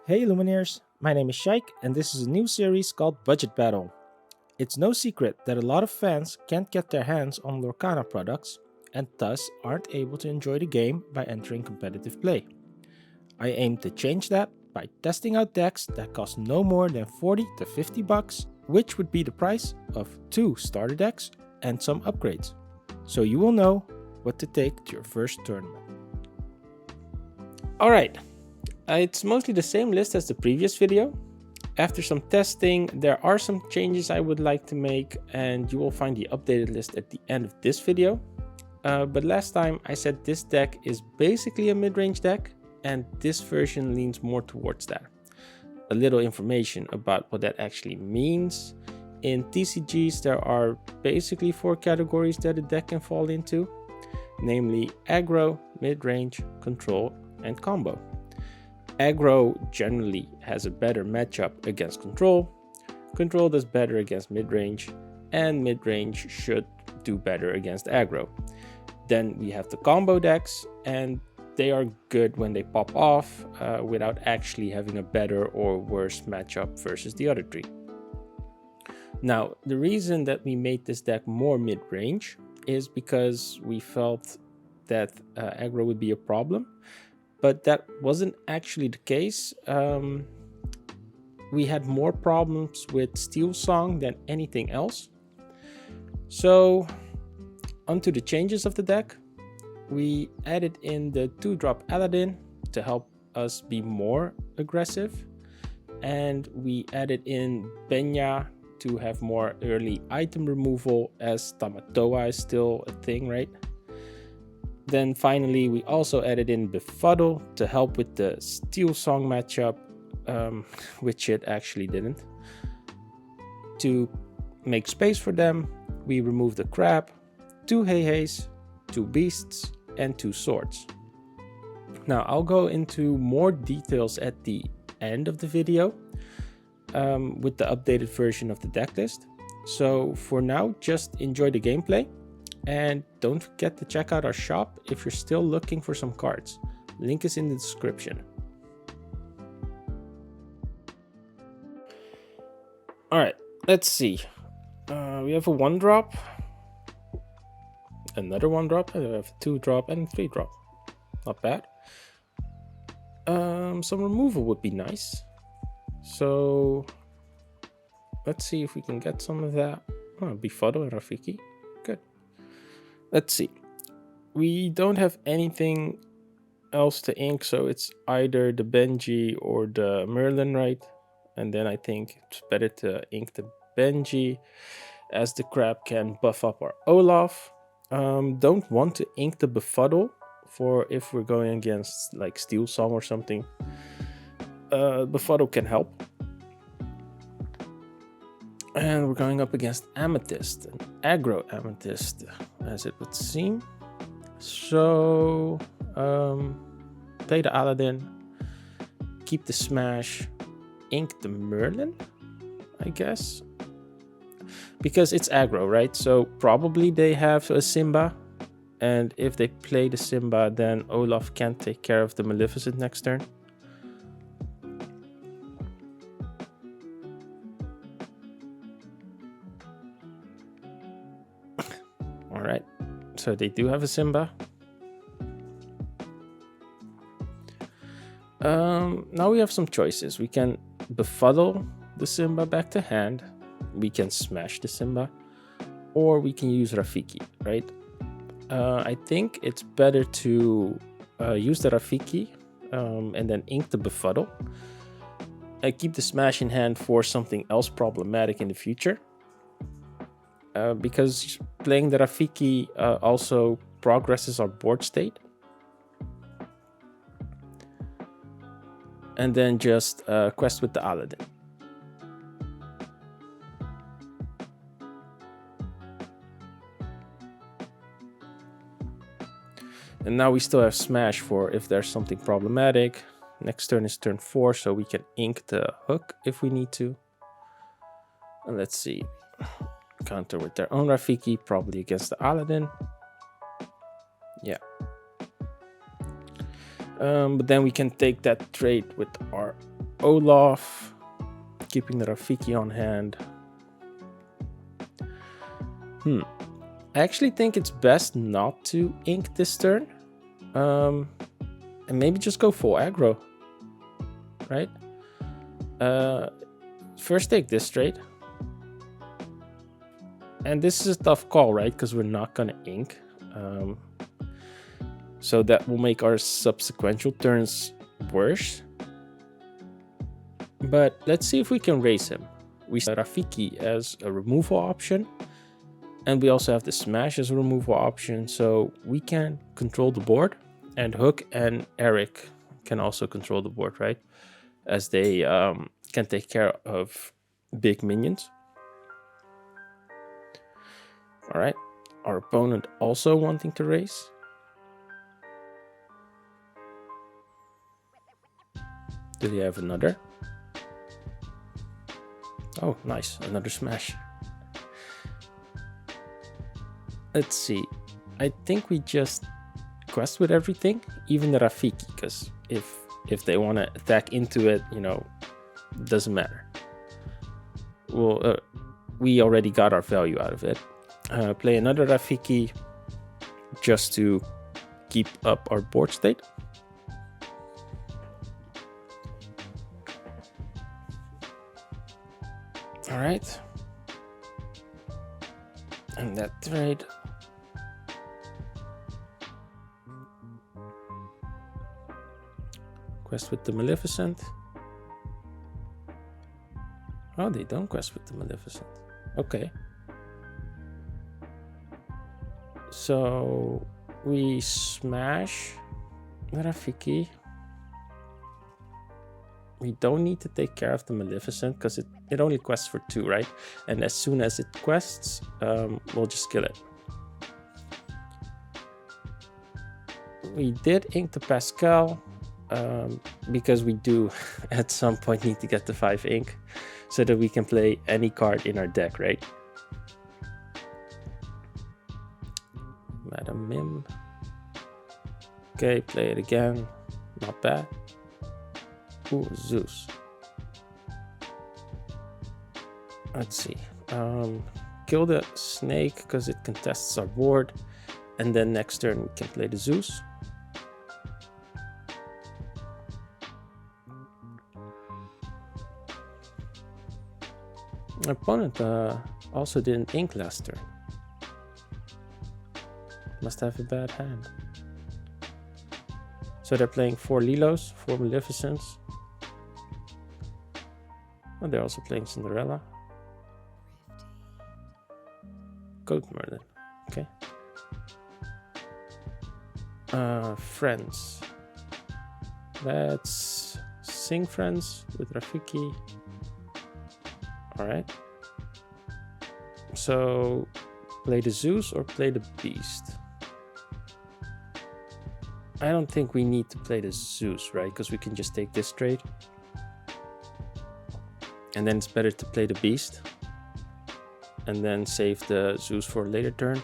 Hey Illumineers, my name is Shaik and this is a new series called Budget Battle. It's no secret that a lot of fans can't get their hands on Lorcana products and thus aren't able to enjoy the game by entering competitive play. I aim to change that by testing out decks that cost no more than 40 to 50 bucks, which would be the price of 2 starter decks and some upgrades. So you will know what to take to your first tournament. Alright, it's mostly the same list as the previous video. After some testing, there are some changes I would like to make, and you will find the updated list at the end of this video. But last time I said this deck is basically a mid-range deck, and this version leans more towards that. A little information about what that actually means. In TCGs, there are basically 4 categories that a deck can fall into, namely aggro, mid-range, control, and combo. Aggro generally has a better matchup against control, control does better against mid-range, and mid-range should do better against aggro. Then we have the combo decks, and they are good when they pop off without actually having a better or worse matchup versus the other 3. Now, the reason that we made this deck more mid-range is because we felt that aggro would be a problem. But that wasn't actually the case. We had more problems with Steel Song than anything else. So, onto the changes of the deck. We added in the 2-drop Aladdin to help us be more aggressive. And we added in Benya to have more early item removal, as Tamatoa is still a thing, right? Then finally, we also added in Befuddle to help with the Steel Song matchup, which it actually didn't. To make space for them, we removed the Crab, 2 Hei-Heis, 2 Beasts, and 2 Swords. Now, I'll go into more details at the end of the video with the updated version of the deck list. So for now, just enjoy the gameplay. And don't forget to check out our shop if you're still looking for some cards. Link is in the description. Alright, let's see. We have a 1-drop, another 1-drop, and we have a 2-drop and a 3-drop. Not bad. Some removal would be nice. So let's see if we can get some of that. Befuddle and Rafiki. Good. Let's see. We don't have anything else to ink, so it's either the Benji or the Merlin, right? And then I think it's better to ink the Benji, as the Crab can buff up our Olaf. Don't want to ink the Befuddle for if we're going against like Steel Song or something. Befuddle can help. And we're going up against Amethyst, an aggro Amethyst, as it would seem. So, play the Aladdin, keep the Smash, ink the Merlin, I guess. Because it's aggro, right? So probably they have a Simba. And if they play the Simba, then Olaf can't take care of the Maleficent next turn. Alright, so they do have a Simba. Now we have some choices. We can befuddle the Simba back to hand. We can smash the Simba. Or we can use Rafiki, right? I think it's better to use the Rafiki and then ink the befuddle. Keep the smash in hand for something else problematic in the future. Because playing the Rafiki also progresses our board state. And then just quest with the Aladdin. And now we still have Smash for if there's something problematic. Next turn is turn 4, so we can ink the hook if we need to. And let's see. Counter with their own Rafiki, probably against the Aladdin. Yeah. But then we can take that trade with our Olaf, keeping the Rafiki on hand. I actually think it's best not to ink this turn. And maybe just go full aggro, right? First take this straight. And this is a tough call, right? Because we're not going to ink. So that will make our subsequent turns worse. But let's see if we can raise him. We set Rafiki as a removal option. And we also have the Smash as a removal option. So we can control the board. And Hook and Eric can also control the board, right? As they can take care of big minions. All right. Our opponent also wanting to raise. Do they have another? Oh, nice. Another Smash. Let's see. I think we just quest with everything, even the Rafiki, because if they want to attack into it, you know, doesn't matter. Well, we already got our value out of it. Play another Rafiki just to keep up our board state. All right. And that trade. Quest with the Maleficent. Oh, they don't quest with the Maleficent. Okay. So we smash the Rafiki. We don't need to take care of the Maleficent because it only quests for 2, right? And as soon as it quests, we'll just kill it. We did ink the Pascal because we do at some point need to get the 5 ink so that we can play any card in our deck, right? Madam Mim. Okay, play it again. Not bad. Ooh, Zeus. Let's see. Kill the snake because it contests our board. And then next turn we can play the Zeus. Our opponent also didn't ink last turn. Must have a bad hand. So they're playing 4 Lilos, 4 Maleficents. Oh, they're also playing Cinderella. Goat Merlin. Okay. Friends. Let's sing Friends with Rafiki. Alright. So play the Zeus or play the Beast? I don't think we need to play the Zeus, right? Because we can just take this trade. And then it's better to play the Beast. And then save the Zeus for a later turn.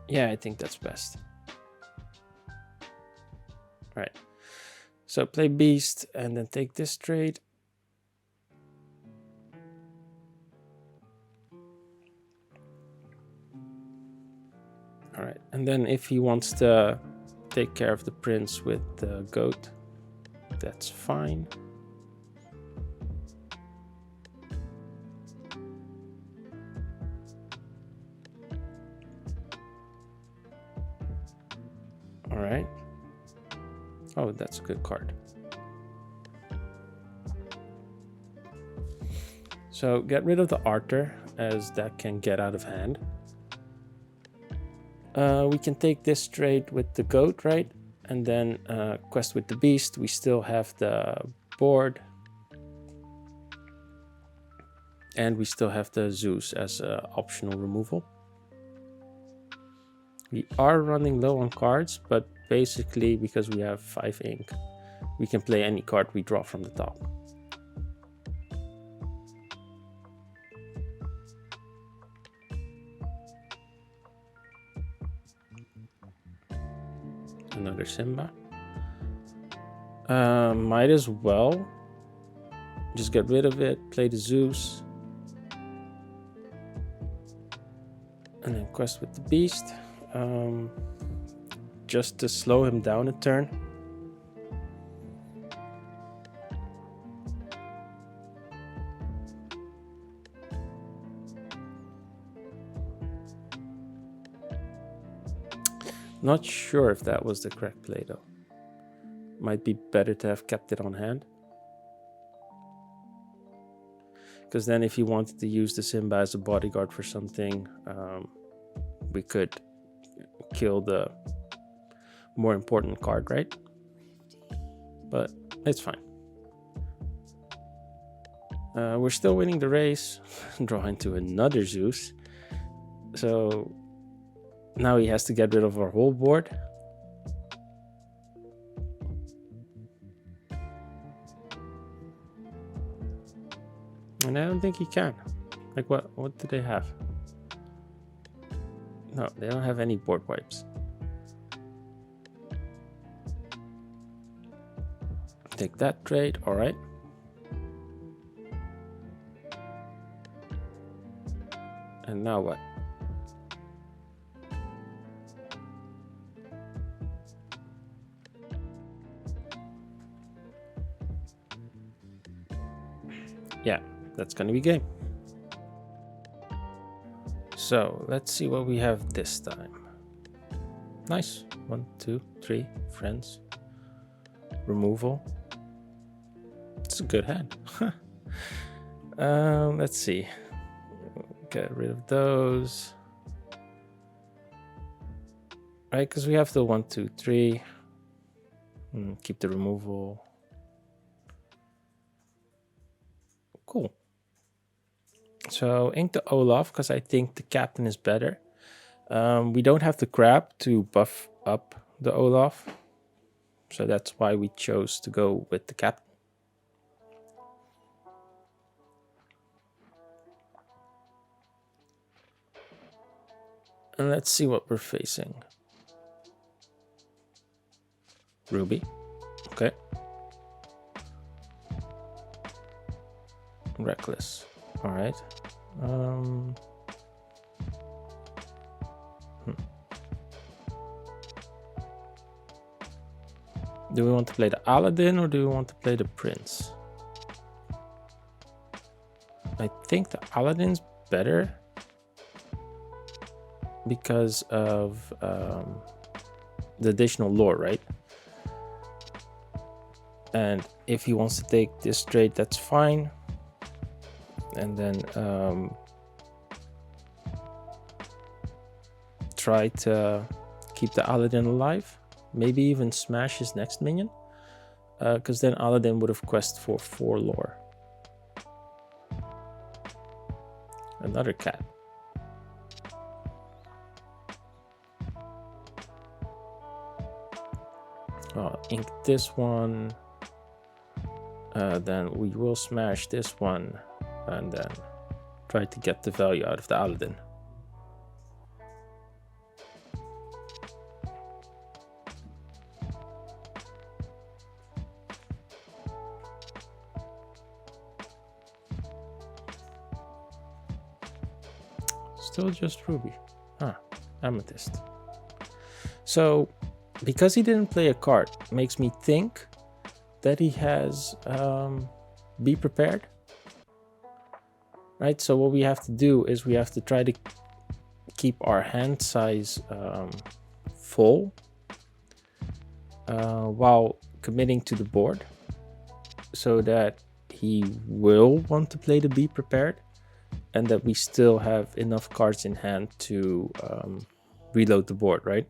Yeah, I think that's best. Alright. So play Beast and then take this trade. Alright, and then if he wants to take care of the prince with the goat, that's fine. Alright. Oh, that's a good card. So get rid of the Arthur, as that can get out of hand. We can take this trade with the goat, right? And then quest with the beast. We still have the board. And we still have the Zeus as an optional removal. We are running low on cards, but basically because we have 5 ink, we can play any card we draw from the top. Another Simba. Might as well just get rid of it, play the Zeus, and then quest with the Beast, just to slow him down a turn. Not sure if that was the correct play though. Might be better to have kept it on hand. Because then if you wanted to use the Simba as a bodyguard for something, we could kill the more important card, right? But it's fine. We're still winning the race. Draw into another Zeus. So now he has to get rid of our whole board. And I don't think he can. Like what do they have? No, they don't have any board wipes. Take that trade, alright. And now what? Yeah, that's gonna be game. So let's see what we have this time. Nice. 1, 2, 3 friends. Removal. It's a good hand. Let's see. Get rid of those. Right, because we have the 1, 2, 3. Keep the removal. Cool. So ink the Olaf because I think the captain is better. We don't have the crab to buff up the Olaf. So that's why we chose to go with the captain. And let's see what we're facing. Ruby. Okay. Reckless. All right. Do we want to play the Aladdin or do we want to play the Prince? I think the Aladdin's better because of the additional lore, right? And if he wants to take this trade, that's fine. And then try to keep the Aladdin alive. Maybe even smash his next minion. Because then Aladdin would have quest for 4 lore. Another cat. Ink this one. Then we will smash this one. And then try to get the value out of the Aladdin. Still just Ruby. Amethyst. So, because he didn't play a card, makes me think that he has Be Prepared. Right, so what we have to do is we have to try to keep our hand size full while committing to the board so that he will want to play the Be Prepared and that we still have enough cards in hand to reload the board, right?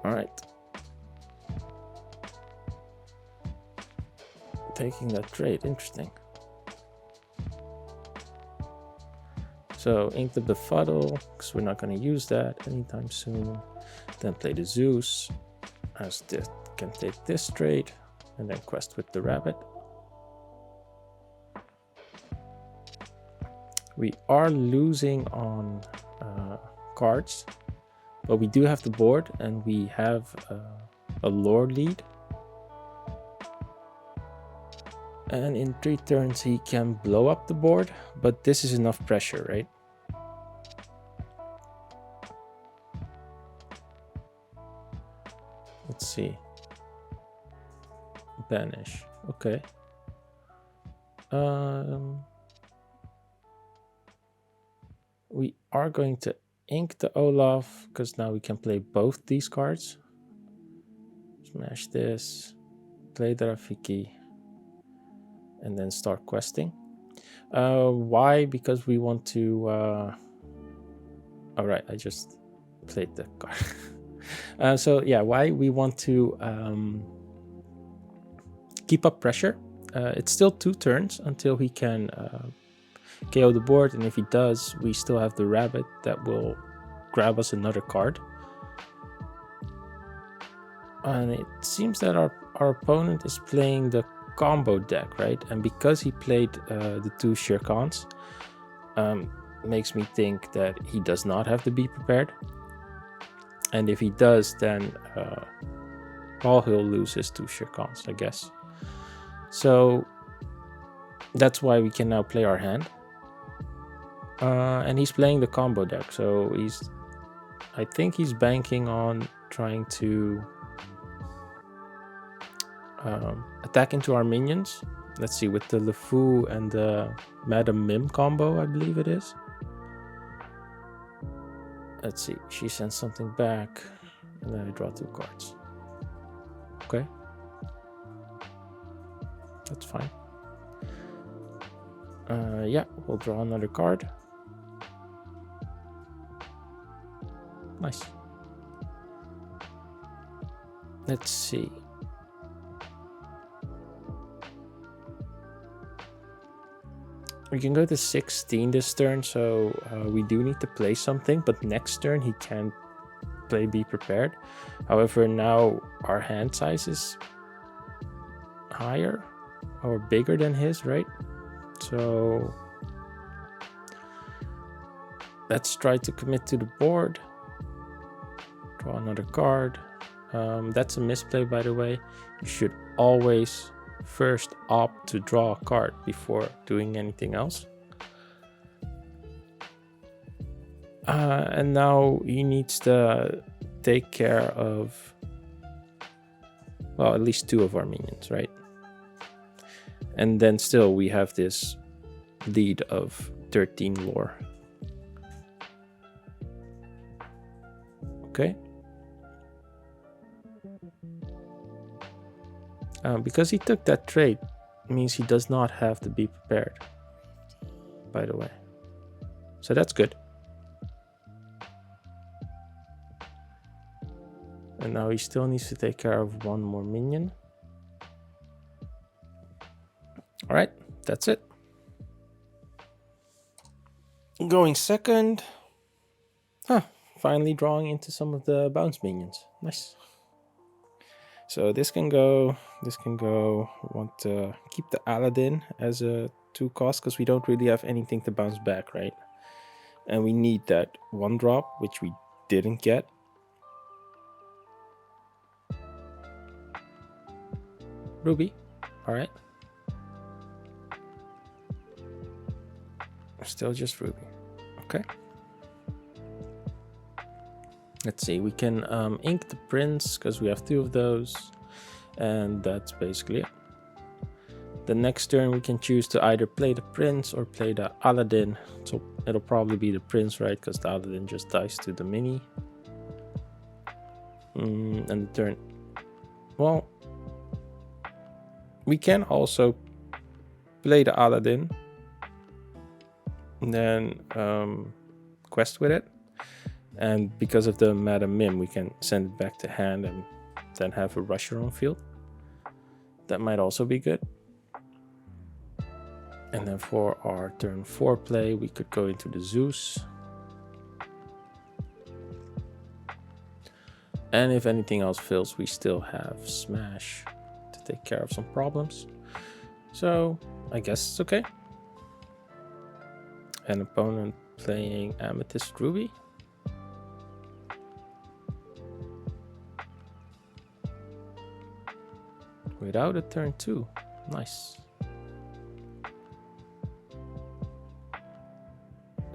All right. Taking that trade, interesting. So ink the Befuddle, because we're not going to use that anytime soon. Then play the Zeus, as this can take this trade, and then quest with the rabbit. We are losing on cards But we do have the board, and we have a lore lead. And in 3 turns he can blow up the board, but this is enough pressure, right? Let's see. Banish. Okay. We are going to ink the Olaf, because now we can play both these cards. Smash this, play the Rafiki, and then start questing. Why? Because we want to... Alright, I just played the card. So yeah, why we want to keep up pressure. It's still 2 turns until he can KO the board, and if he does, we still have the rabbit that will grab us another card. And it seems that our opponent is playing the combo deck, right? And because he played the 2 Shirkans, makes me think that he does not have to be prepared. And if he does, then he'll lose his 2 Shirkans, I guess. So that's why we can now play our hand. And he's playing the combo deck, so I think he's banking on trying to attack into our minions. Let's see, with the LeFou and the Madame Mim combo, I believe it is. Let's see, she sends something back, and then I draw 2 cards. Okay. That's fine. Yeah, we'll draw another card. Nice. Let's see. We can go to 16 this turn, so we do need to play something, but next turn he can play Be Prepared. However, now our hand size is higher or bigger than his, right? So let's try to commit to the board. Draw another card. That's a misplay, by the way. You should always first opt to draw a card before doing anything else. And now he needs to take care of, well, at least 2 of our minions, right? And then still we have this lead of 13 lore. Okay. Because he took that trade, means he does not have to be prepared, by the way. So that's good. And now he still needs to take care of 1 more minion. Alright, that's it. Going second. Finally drawing into some of the bounce minions. Nice. So this can go, this can go. We want to keep the Aladdin as a 2 cost because we don't really have anything to bounce back, right? And we need that 1 drop, which we didn't get. Ruby, alright. Still just Ruby. Okay. Let's see, we can ink the prince because we have 2 of those, and that's basically it. The next turn we can choose to either play the prince or play the Aladdin. So it'll probably be the prince, right? Because the Aladdin just dies to the mini. And the turn, well, we can also play the Aladdin and then quest with it. And because of the Madame Mim, we can send it back to hand and then have a rusher on field. That might also be good. And then for our turn 4 play, we could go into the Zeus. And if anything else fails, we still have Smash to take care of some problems. So I guess it's okay. An opponent playing Amethyst Ruby. without a turn 2. Nice.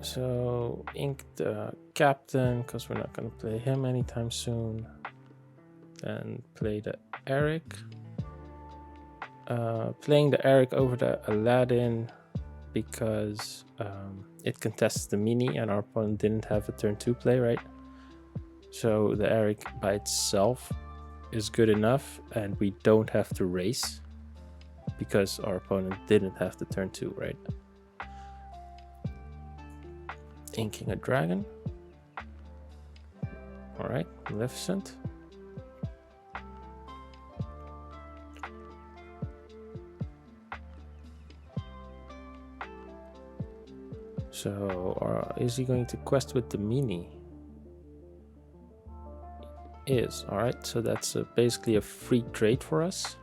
So ink the captain, because we're not going to play him anytime soon. Then play the Eric. Playing the Eric over the Aladdin because it contests the mini and our opponent didn't have a turn 2 play, right? So the Eric by itself is good enough and we don't have to race because our opponent didn't have the turn 2, right? Inking a dragon. All right, Maleficent. So is he going to quest with the mini? Is. All right, so that's basically a free trade for us.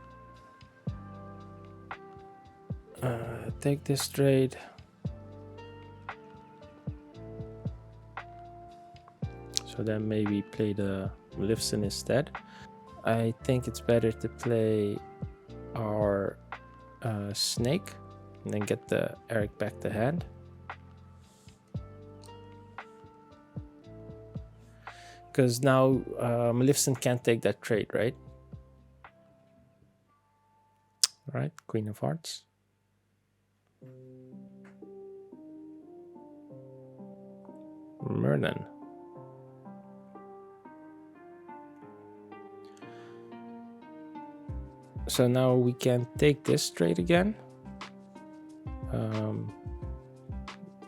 Take this trade. So then maybe play the Maleficent instead. I think it's better to play our snake and then get the Eric back to hand. Because now Maleficent can't take that trade, right? All right, Queen of Hearts. Merlin. So now we can take this trade again.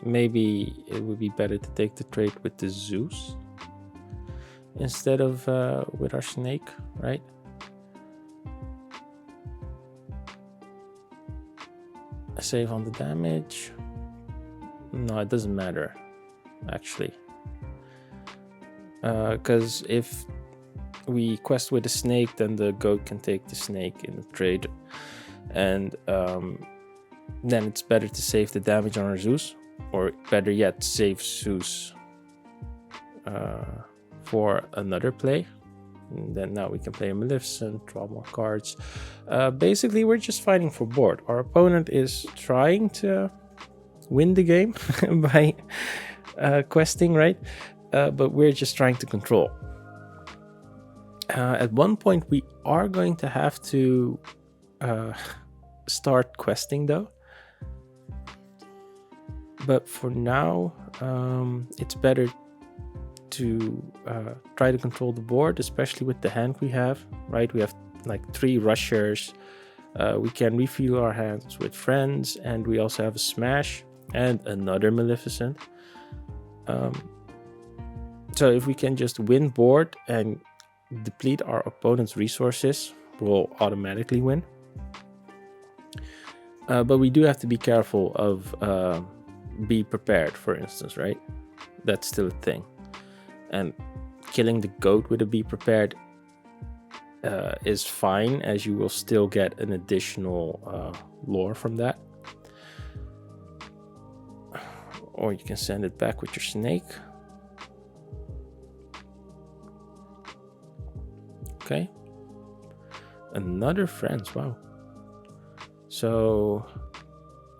Maybe it would be better to take the trade with the Zeus instead of with our snake, right? Save on the damage. No, it doesn't matter, actually. Because if we quest with a snake, then the goat can take the snake in the trade. And then it's better to save the damage on our Zeus. Or better yet, save Zeus for another play. And then now we can play a Maleficent, draw more cards. Basically, we're just fighting for board. Our opponent is trying to win the game by questing, right? But we're just trying to control. At one point, we are going to have to start questing, though. But for now, it's better to try to control the board, especially with the hand we have, right? We have like 3 rushers. We can refuel our hands with friends, and we also have a smash and another Maleficent. So if we can just win board and deplete our opponent's resources, we'll automatically win. But we do have to be careful of be prepared, for instance, right? That's still a thing. And killing the goat with a be prepared is fine, as you will still get an additional lore from that. Or you can send it back with your snake. Okay. Another friends, wow. So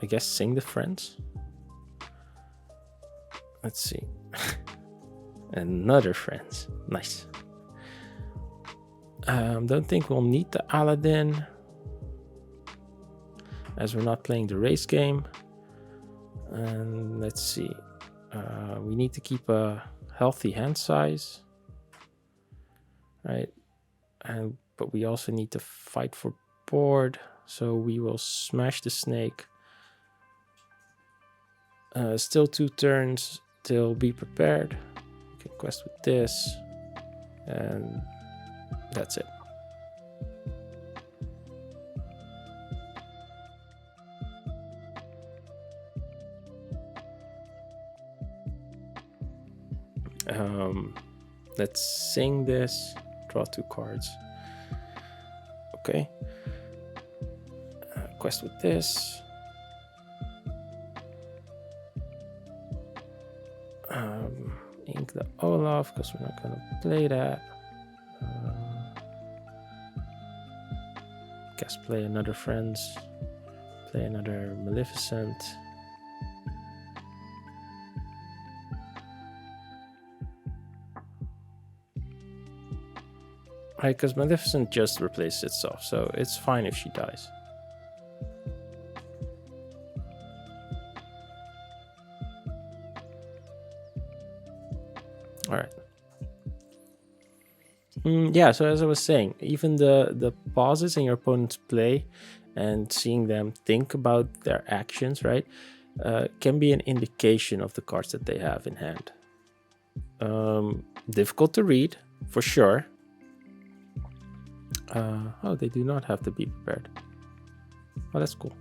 I guess sing the friends. Let's see. Another friends, nice. Don't think we'll need the Aladdin, as we're not playing the race game. And let's see, we need to keep a healthy hand size, right? But we also need to fight for board, so we will smash the snake. Still 2 turns till be prepared. We can quest with this, and that's it. Let's sing this, draw 2 cards. Okay. Quest with this. Ink the Olaf, because we're not going to play that. Guess play another Friends. Play another Maleficent. Right, because Maleficent just replaces itself, so it's fine if she dies. All right. Yeah, so as I was saying, even the pauses in your opponent's play and seeing them think about their actions, right, can be an indication of the cards that they have in hand. Difficult to read, for sure. Oh, they do not have to be prepared. Oh, that's cool.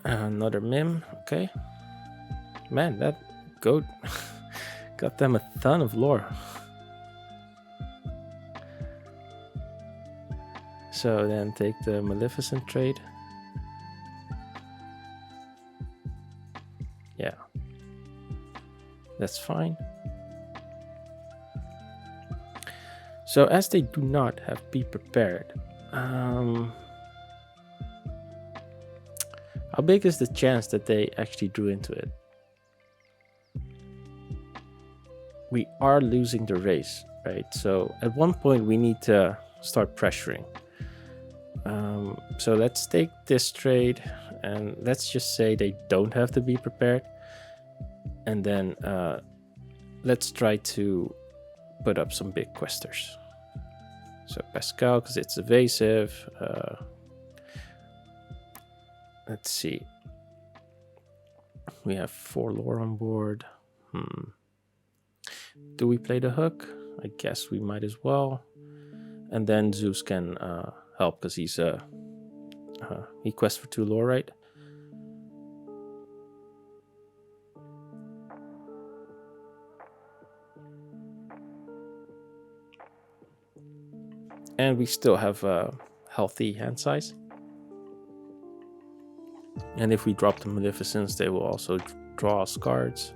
Another Mim, okay. Man, that goat got them a ton of lore. So then take the Maleficent trade. Yeah, that's fine. So as they do not have Be Prepared, how big is the chance that they actually drew into it? We are losing the race, right? So at one point we need to start pressuring. So let's take this trade and let's just say they don't have to be prepared. And then let's try to put up some big questers. So Pascal, because it's evasive. Let's see. We have 4 lore on board. Do we play the hook? I guess we might as well. And then Zeus can help because he's he quests for 2 lore, right? And we still have a healthy hand size. And if we drop the Maleficents, they will also draw us cards.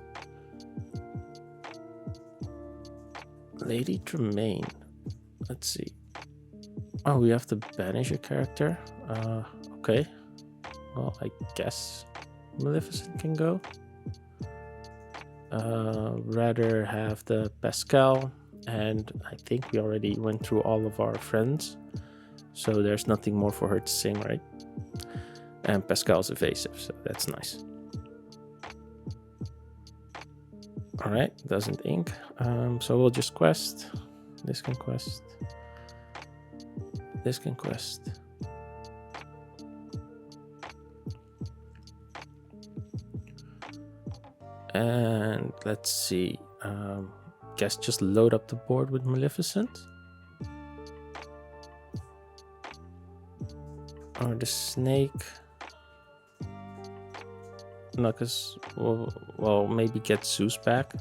Lady Tremaine. Let's see. Oh, we have to banish a character. Okay. Well, I guess Maleficent can go. Rather have the Pascal. And I think we already went through all of our friends. So there's nothing more for her to sing, right? And Pascal's evasive, so that's nice. All right, doesn't ink. So we'll just quest. This can quest. This can quest. And let's see. Guess just load up the board with Maleficent. Or the snake. No, because well, maybe get Zeus back.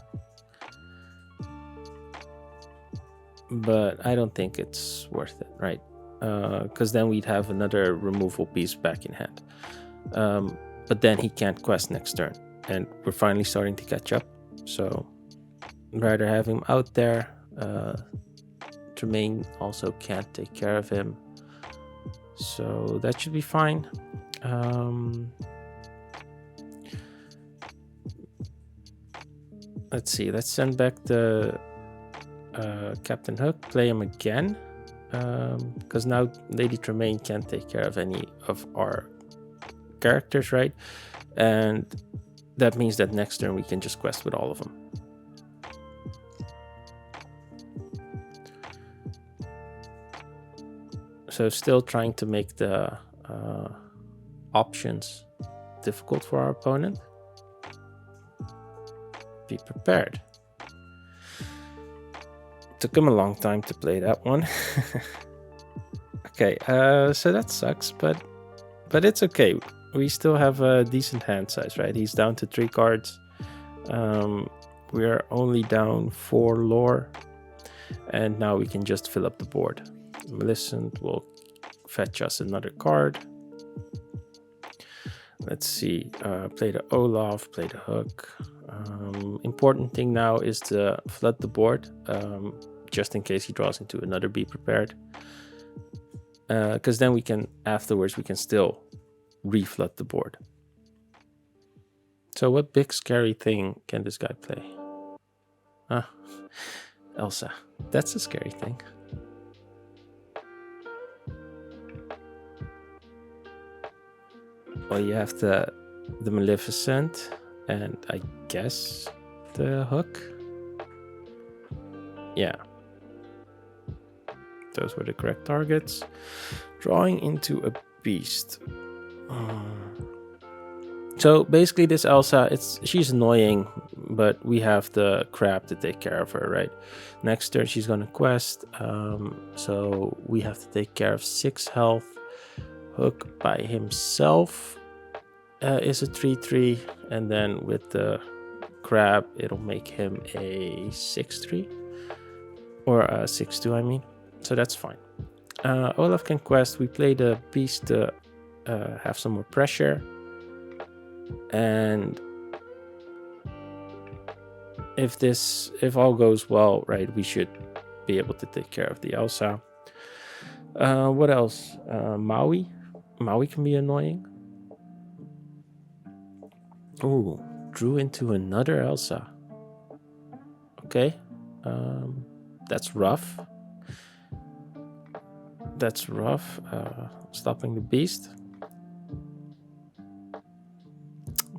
But I don't think it's worth it, right? Because then we'd have another removal piece back in hand. But then he can't quest next turn. And we're finally starting to catch up. So rather have him out there. Tremaine also can't take care of him. So that should be fine. Let's see. Let's send back the Captain Hook. Play him again. Because now Lady Tremaine can't take care of any of our characters, right? And that means that next turn we can just quest with all of them. So still trying to make the options difficult for our opponent. Be prepared. Took him a long time to play that one. Okay, so that sucks, but it's okay. We still have a decent hand size, right? He's down to 3 cards. We are only down 4 lore, and now we can just fill up the board. Maleficent will fetch us another card. Let's see. Play the Olaf, play the Hook. Important thing now is to flood the board, just in case he draws into another Be Prepared. Because then we can, afterwards, we can still reflood the board. So what big scary thing can this guy play? Ah, Elsa. That's a scary thing. Well, you have the Maleficent and I guess the hook. Yeah. Those were the correct targets. Drawing into a beast. So basically this Elsa, she's annoying, but we have the crab to take care of her, right? Next turn she's gonna quest, so we have to take care of 6 health. Hook by himself is a 3/3, and then with the crab it'll make him a 6/3 or a 6/2, I mean. So that's fine. Olaf can quest. We play the beast to have some more pressure. And if all goes well, right, we should be able to take care of the Elsa. What else? Maui. Maui can be annoying. Ooh, drew into another Elsa. Okay. That's rough. That's rough. Stopping the beast.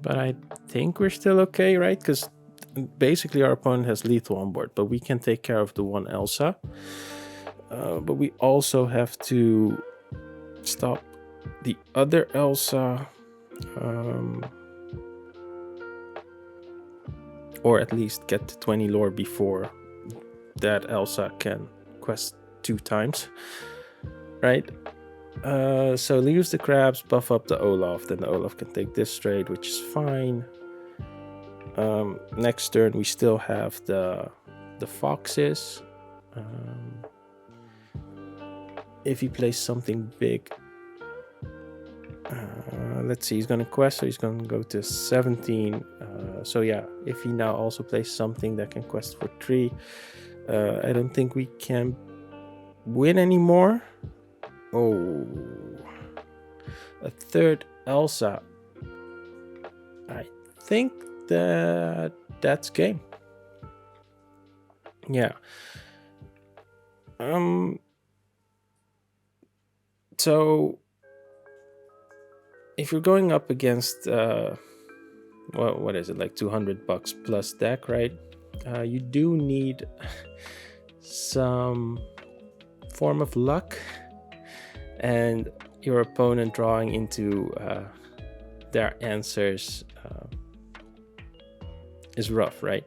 But I think we're still okay, right? Because basically our opponent has lethal on board, but we can take care of the one Elsa. But we also have to stop the other Elsa. Or at least get to 20 lore before that Elsa can quest 2 times. Right? So leaves the crabs, buff up the Olaf, then the Olaf can take this trade, which is fine. Next turn we still have the foxes. If he plays something big, let's see, he's gonna quest, so he's gonna go to 17. So yeah, if he now also plays something that can quest for 3, I don't think we can win anymore. Oh, a third Elsa. I think that's game. Yeah. So if you're going up against what is it, like $200 plus deck, right? You do need some form of luck, and your opponent drawing into their answers is rough, right?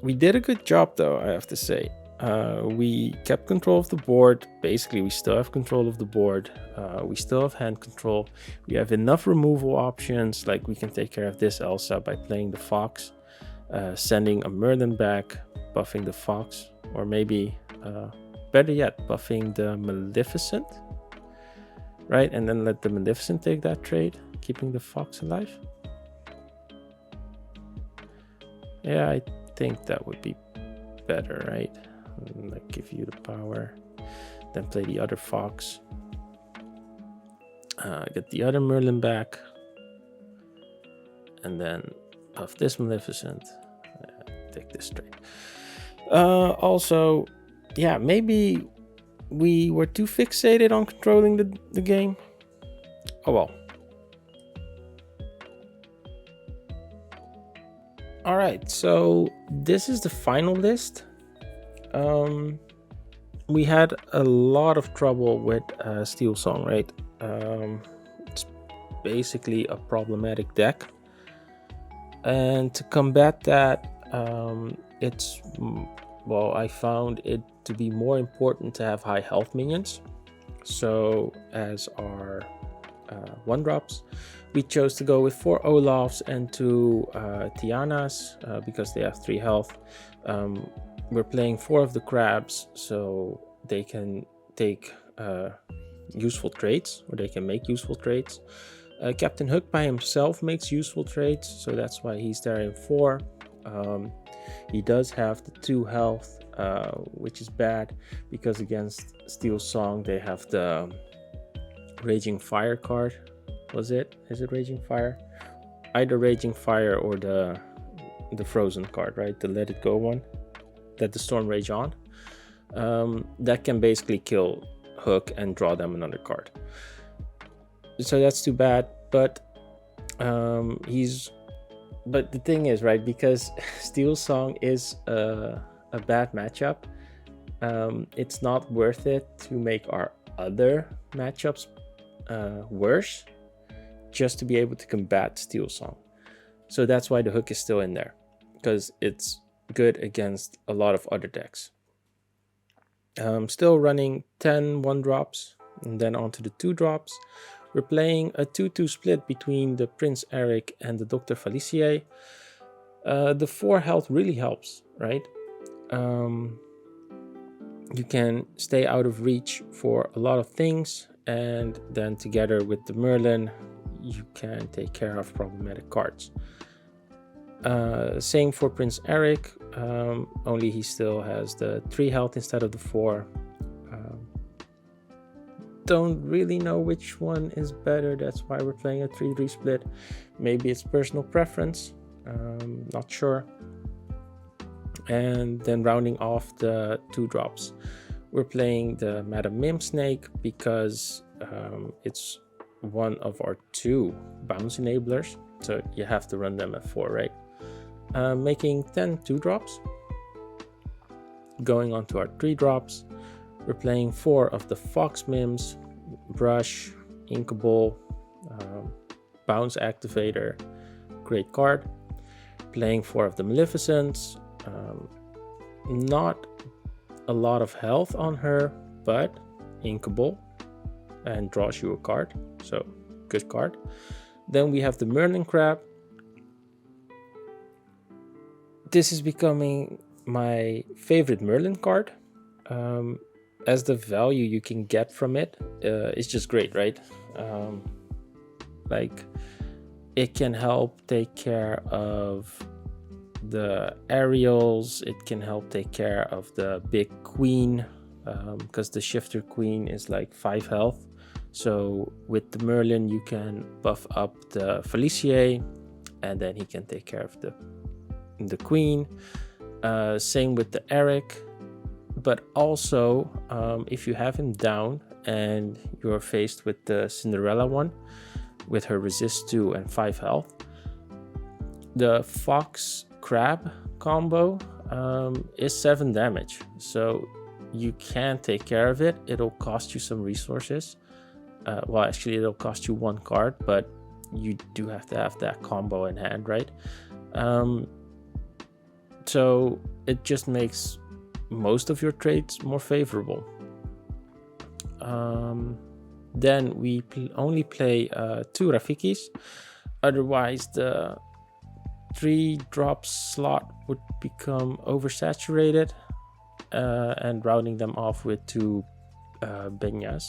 We did a good job though, I have to say. We kept control of the board. Basically, we still have control of the board. We still have hand control. We have enough removal options, like we can take care of this Elsa by playing the fox, sending a Merlin back, buffing the fox, or maybe better yet, buffing the Maleficent, right? And then let the Maleficent take that trade, keeping the fox alive. Yeah, I think that would be better, right? Like give you the power, then play the other fox, get the other Merlin back, and then buff this Maleficent, take this trade. Also, yeah, maybe we were too fixated on controlling the game. Oh well. All right, so this is the final list. We had a lot of trouble with Steel Song, right? It's basically a problematic deck. And to combat that, I found it to be more important to have high health minions. So as our 1-drops, we chose to go with 4 Olafs and 2 Tianas because they have 3 health. We're playing 4 of the crabs, so they can take useful trades, or they can make useful trades. Captain Hook by himself makes useful trades, so that's why he's there in 4. He does have the 2 health, which is bad because against Steel Song they have the Raging Fire card. Is it Raging Fire? Either Raging Fire or the Frozen card, right? The Let It Go one that the Storm Rage on. That can basically kill Hook and draw them another card. So that's too bad, but but the thing is, right, because Steel Song is a bad matchup, it's not worth it to make our other matchups worse just to be able to combat Steel Song. So that's why the Hook is still in there, because it's good against a lot of other decks. Still running 10 1-drops and then onto the 2-drops. We're playing a 2-2 split between the Prince Eric and the Dr. Felicia. The 4 health really helps, right? You can stay out of reach for a lot of things, and then together with the Merlin, you can take care of problematic cards. Same for Prince Eric, only he still has the 3 health instead of the 4. Don't really know which one is better, that's why we're playing a 3-3 split. Maybe it's personal preference, not sure. And then rounding off the 2-drops, we're playing the Madam Mim Snake because it's one of our 2 bounce enablers, so you have to run them at 4, right? Making 10 2-drops. Going on to our 3-drops, we're playing 4 of the Fox Mims, Brush, Inkable, Bounce Activator, great card. Playing 4 of the Maleficents, not a lot of health on her, but Inkable and draws you a card, so good card. Then we have the Merlin Crab. This is becoming my favorite Merlin card. As the value you can get from it is just great, right? Like, it can help take care of the aerials, it can help take care of the big queen, because the Shifter Queen is like 5 health. So with the Merlin you can buff up the Felicia, and then he can take care of the queen. Same with the Eric. But also, if you have him down and you're faced with the Cinderella one with her resist 2 and 5 health, the Fox Crab combo is 7 damage. So you can take care of it. It'll cost you some resources. Well, actually, it'll cost you 1 card, but you do have to have that combo in hand, right? So it just makes most of your trades more favorable. Then we only play 2 Rafikis, otherwise the 3-drop slot would become oversaturated, and rounding them off with 2 Benyas.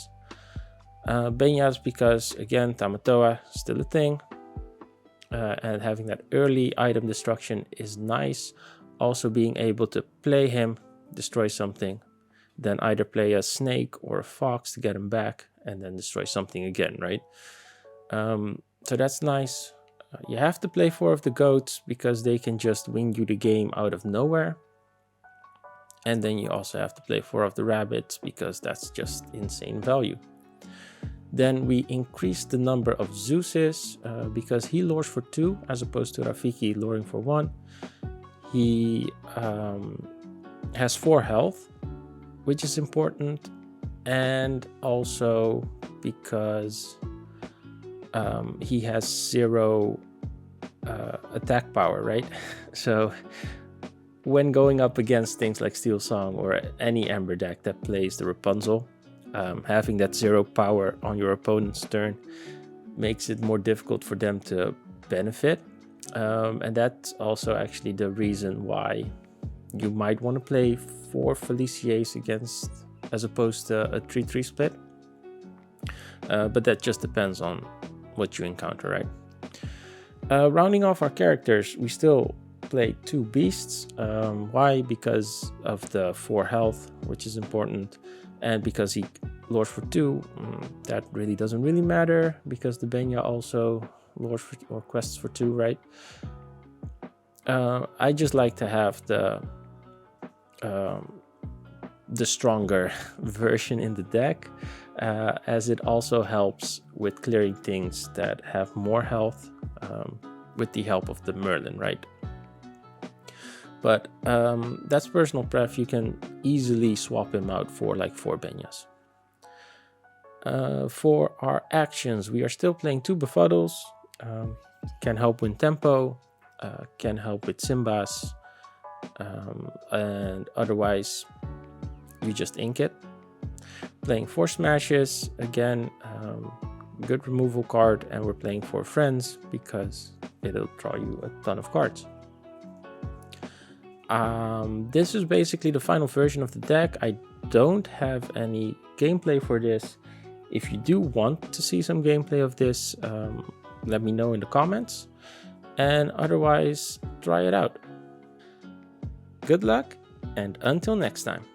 Benyas because, again, Tamatoa still a thing, and having that early item destruction is nice. Also being able to play him, destroy something, then either play a snake or a fox to get him back, and then destroy something again, right? So that's nice. You have to play 4 of the goats because they can just win you the game out of nowhere. And then you also have to play 4 of the rabbits because that's just insane value. Then we increase the number of Zeuses because he lures for 2 as opposed to Rafiki luring for 1. He has 4 health, which is important, and also because he has 0 attack power, right? So when going up against things like Steel Song or any Ember deck that plays the Rapunzel, having that 0 power on your opponent's turn makes it more difficult for them to benefit. And that's also actually the reason why you might want to play 4 Felicias against, as opposed to a 3-3 split. But that just depends on what you encounter, right? Rounding off our characters, we still play 2 beasts. Why? Because of the 4 health, which is important, and because he lures for 2. That really doesn't really matter because the Benya also lures for, or quests for 2, right? I just like to have the stronger version in the deck, as it also helps with clearing things that have more health, with the help of the Merlin, right? But that's personal pref. You can easily swap him out for like 4 Benyas. For our actions, we are still playing 2 Befuddles. Can help win tempo, can help with Simbas, and otherwise you just ink it. Playing 4 Smashes, again, good removal card, and we're playing 4 Friends because it'll draw you a ton of cards. This is basically the final version of the deck. I don't have any gameplay for this. If you do want to see some gameplay of this, let me know in the comments, and otherwise try it out. Good luck, and until next time.